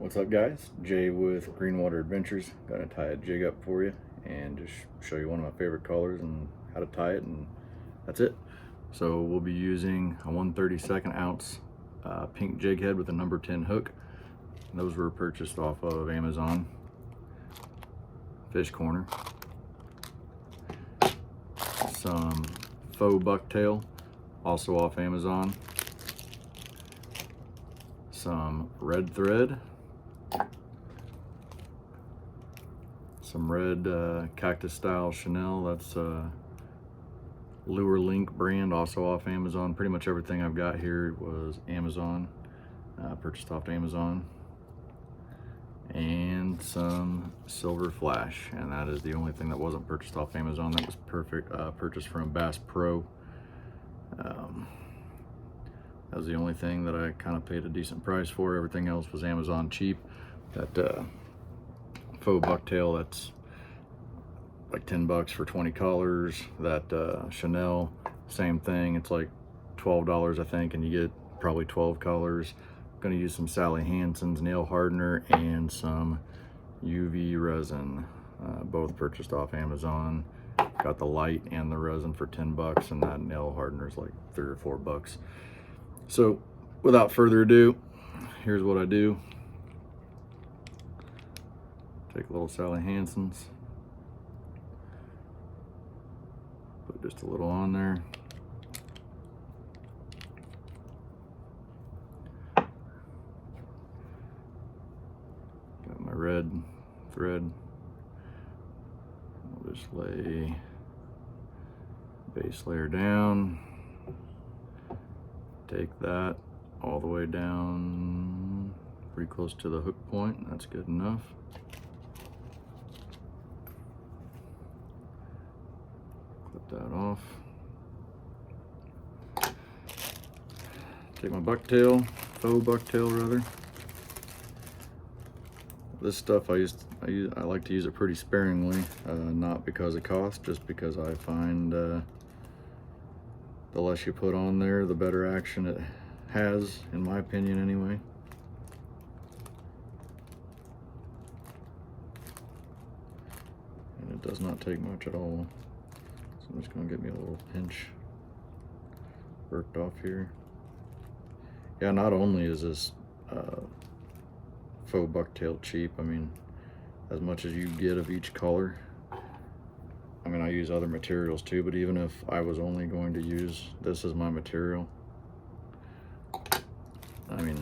What's up, guys? Jay with Greenwater Adventures. Gonna tie a jig up for you and just show you one of my favorite colors and how to tie it, and that's it. So we'll be using a 1/32 ounce pink jig head with a number 10 hook. Those were purchased off of Amazon Fish Corner. Some faux bucktail, also off Amazon. Some red thread. Some red cactus style Chanel. That's Lure Link brand, also off Amazon. Pretty much everything I've got here was Amazon, purchased off Amazon. And some silver flash, and that is the only thing that wasn't purchased off Amazon. That was purchased from Bass Pro. That was the only thing that I kind of paid a decent price for. Everything else was Amazon cheap. That faux bucktail, that's like 10 bucks for 20 colors. That Chanel, same thing, it's like $12 I think, and you get probably 12 colors. I'm gonna use some Sally Hansen's nail hardener and some UV resin, both purchased off Amazon. Got the light and the resin for 10 bucks, and that nail hardener is like 3 or 4 bucks. So without further ado, here's what I do. Take a little Sally Hansen's, put just a little on there. Got my red thread. I'll just lay base layer down. Take that all the way down pretty close to the hook point. That's good enough. Clip that off. Take my bucktail, faux bucktail rather. This stuff I like to use it pretty sparingly, not because of cost, just because I find the less you put on there, the better action it has, in my opinion anyway. And it does not take much at all. So I'm just gonna get me a little pinch worked off here. Yeah, not only is this faux bucktail cheap, I mean, as much as you get of each color. I mean, I use other materials too, but even if I was only going to use this as my material, I mean,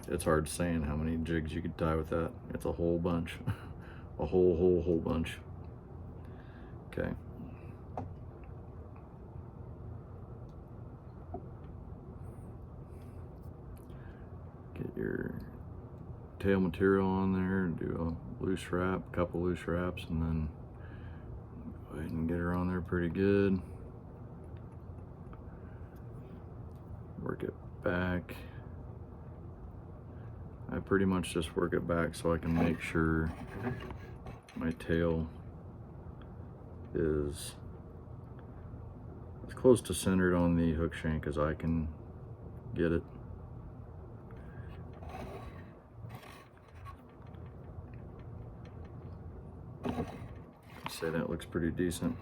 it's hard saying how many jigs you could tie with that. It's a whole bunch. A whole bunch. Okay. Get your tail material on there, do a loose wrap, a couple loose wraps, and then go ahead and get her on there pretty good. Work it back. I pretty much just work it back so I can make sure my tail is as close to centered on the hook shank as I can get it. I'd say that looks pretty decent.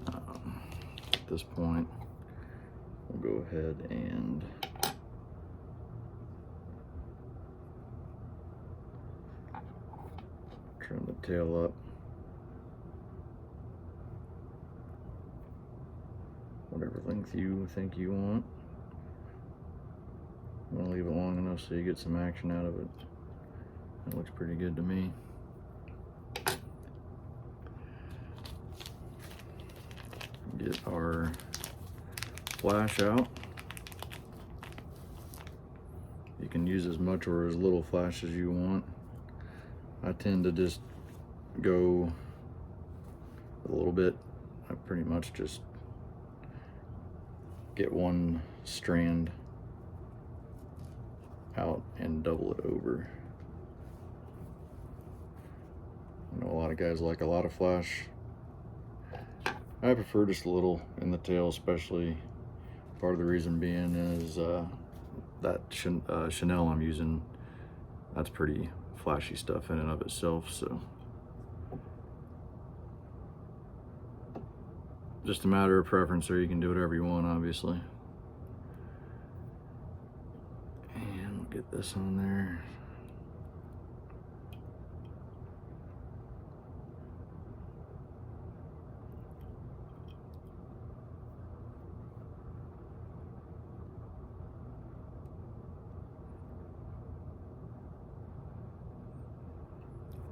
At this point, we'll go ahead and trim the tail up. Whatever length you think you want. I'm gonna leave it long enough so you get some action out of it. That looks pretty good to me. Get our flash out. You can use as much or as little flash as you want. I tend to just go a little bit. I pretty much just get one strand out and double it over. I know a lot of guys like a lot of flash. I prefer just a little in the tail, especially Part of the reason being is that Chanel I'm using, that's pretty flashy stuff in and of itself, so just a matter of preference there. You can do whatever you want, obviously. And we'll get this on there.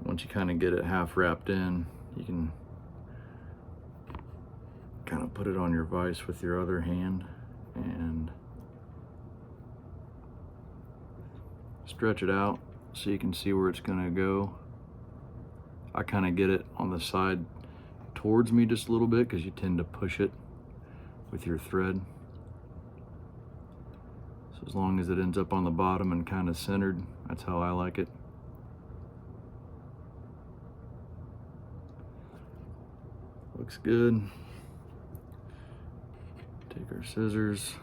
Once you kind of get it half wrapped in, you can kind of put it on your vise with your other hand and stretch it out so you can see where it's going to go. I kind of get it on the side towards me just a little bit because you tend to push it with your thread. So as long as it ends up on the bottom and kind of centered, that's how I like it. Looks good. Take our scissors.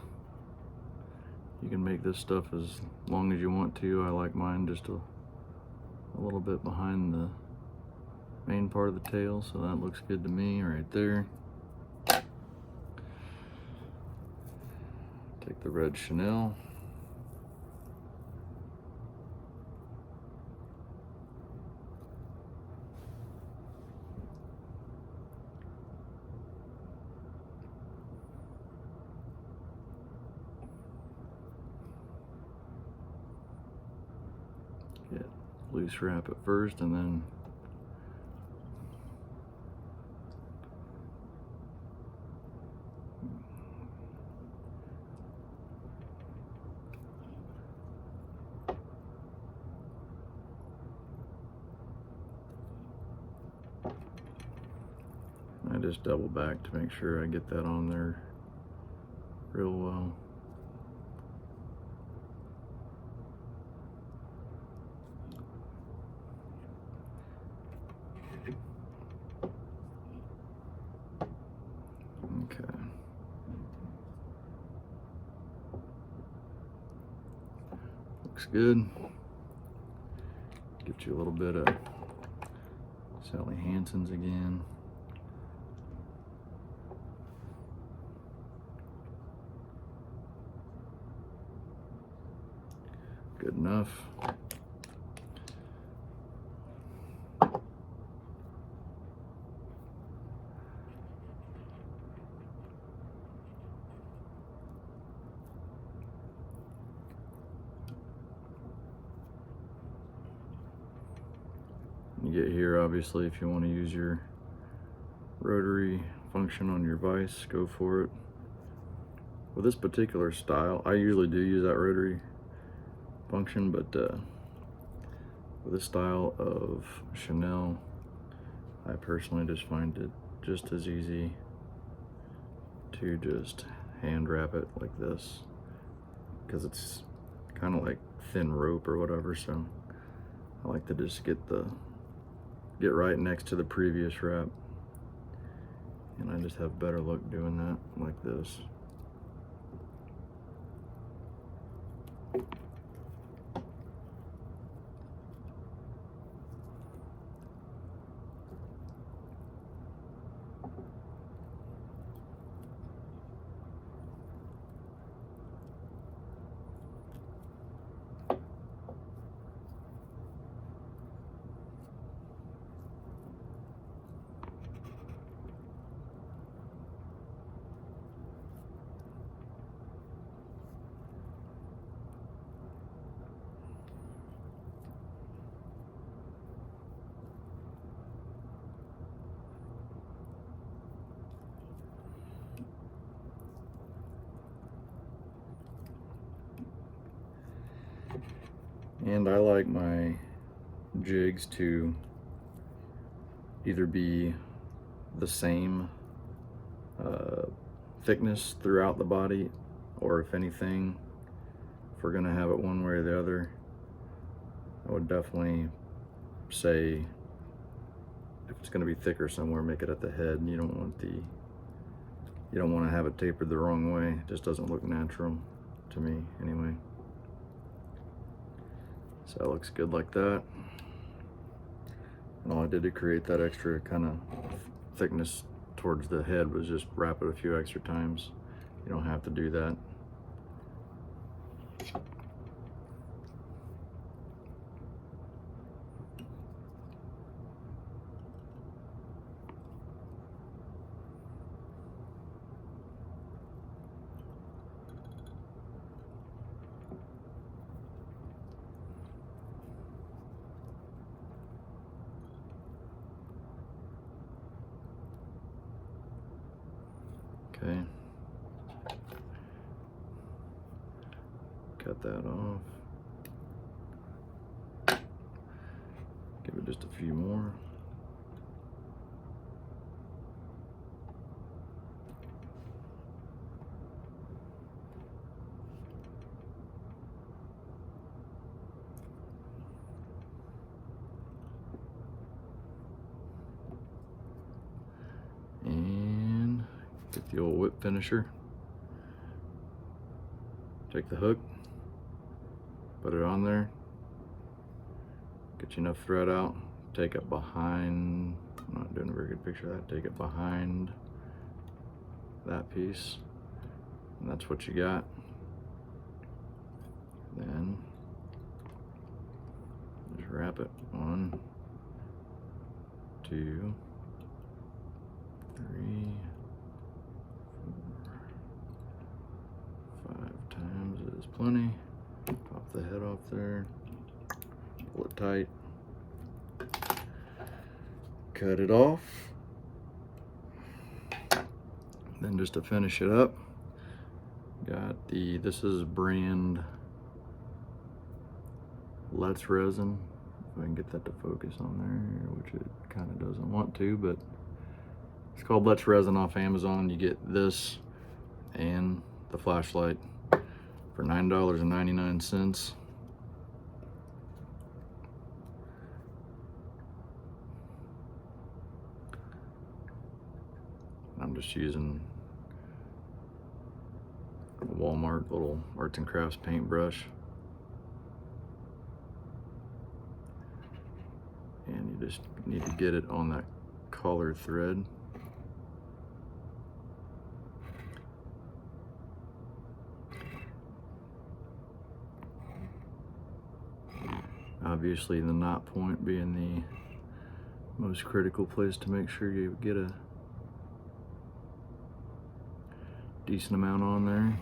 You can make this stuff as long as you want to. I like mine just a little bit behind the main part of the tail, so that looks good to me right there. Take the red Chanel. Get loose wrap it first, and then I just double back to make sure I get that on there real well. Okay. Looks good. Get you a little bit of Sally Hansen's again. Good enough. You get here, obviously, if you want to use your rotary function on your vise, go for it. With this particular style, I usually do use that rotary function, but with this style of Chanel, I personally just find it just as easy to just hand wrap it like this, because it's kind of like thin rope or whatever, so I like to just get right next to the previous wrap, and I just have better luck doing that like this. And I like my jigs to either be the same thickness throughout the body, or if anything, if we're gonna have it one way or the other, I would definitely say if it's gonna be thicker somewhere, make it at the head. You don't want you don't want to have it tapered the wrong way. It just doesn't look natural to me anyway. So it looks good like that. And all I did to create that extra kind of thickness towards the head was just wrap it a few extra times. You don't have to do that. Okay. Cut that off. Give it just a few more. And get the old whip finisher. Take the hook, put it on there, get you enough thread out, take it behind, I'm not doing a very good picture of that, take it behind that piece, and that's what you got. Then just wrap it 1, 2, 3, 4, 5 times is plenty. Pop the head off there, pull it tight, cut it off. Then just to finish it up, got this is brand Let's Resin. If I can get that to focus on there, which it kind of doesn't want to, but it's called Let's Resin off Amazon. You get this and the flashlight for $9.99. I'm just using a Walmart little arts and crafts paintbrush. And you just need to get it on that collar thread. Obviously the knot point being the most critical place to make sure you get a decent amount on there.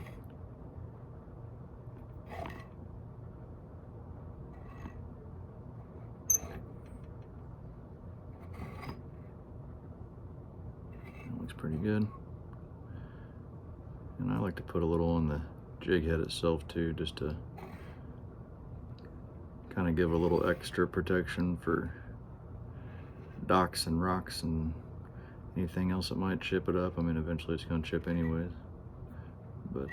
That looks pretty good. And I like to put a little on the jig head itself too, just to kind of give a little extra protection for docks and rocks and anything else that might chip it up. I mean, eventually it's going to chip anyways, but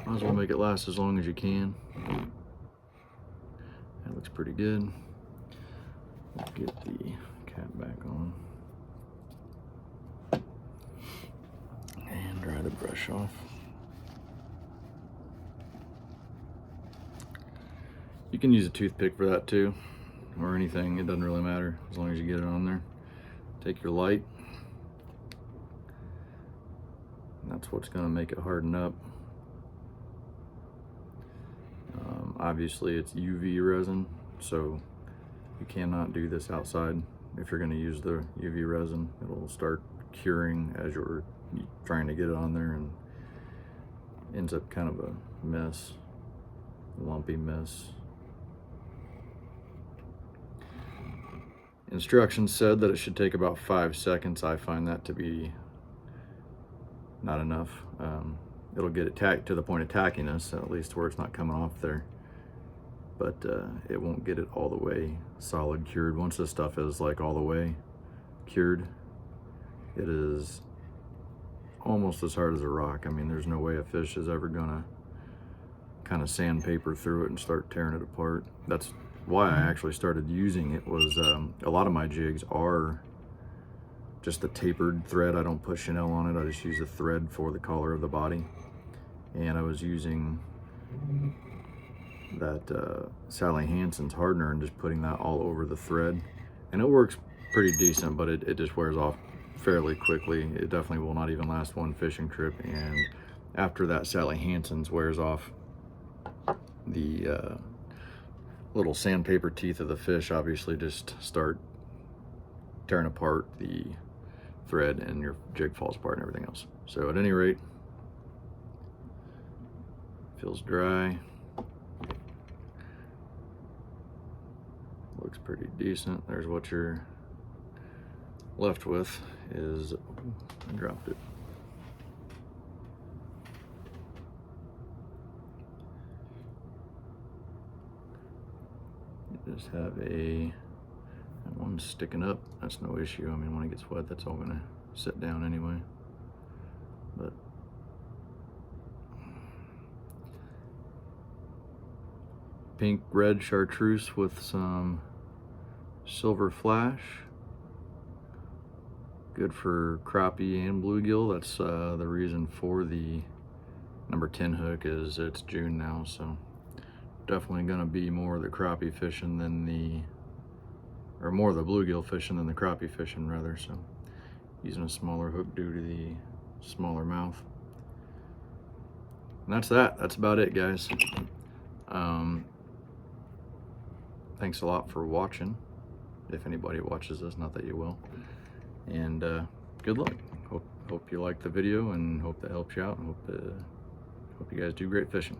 might as well make it last as long as you can. That looks pretty good. Let's get the cap back on and dry the brush off. You can use a toothpick for that too, or anything, it doesn't really matter as long as you get it on there. Take your light, and that's what's going to make it harden up. Obviously it's UV resin, so you cannot do this outside. If you're going to use the UV resin, it'll start curing as you're trying to get it on there, and ends up kind of a mess, a lumpy mess. Instructions said that it should take about 5 seconds. I find that to be not enough. It'll get it tacked to the point of tackiness, at least where it's not coming off there. But it won't get it all the way solid cured. Once this stuff is like all the way cured, it is almost as hard as a rock. I mean, there's no way a fish is ever gonna kind of sandpaper through it and start tearing it apart. That's why I actually started using it. Was a lot of my jigs are just the tapered thread. I don't put Chanel on it. I just use the thread for the collar of the body. And I was using that Sally Hansen's hardener and just putting that all over the thread. And it works pretty decent, but it just wears off fairly quickly. It definitely will not even last one fishing trip. And after that Sally Hansen's wears off, the little sandpaper teeth of the fish obviously just start tearing apart the thread and your jig falls apart and everything else. So at any rate, feels dry. Looks pretty decent. There's what you're left with is, I dropped it. You just have one sticking up. That's no issue. I mean, when it gets wet, that's all gonna sit down anyway. But pink red chartreuse with some silver flash. Good for crappie and bluegill. That's the reason for the number 10 hook is it's June now, so definitely gonna be more of the crappie fishing than or more of the bluegill fishing than the crappie fishing rather. So using a smaller hook due to the smaller mouth. And that's about it, guys. Thanks a lot for watching, if anybody watches this, not that you will. And good luck. Hope you liked the video and hope that helps you out, and hope you guys do great fishing.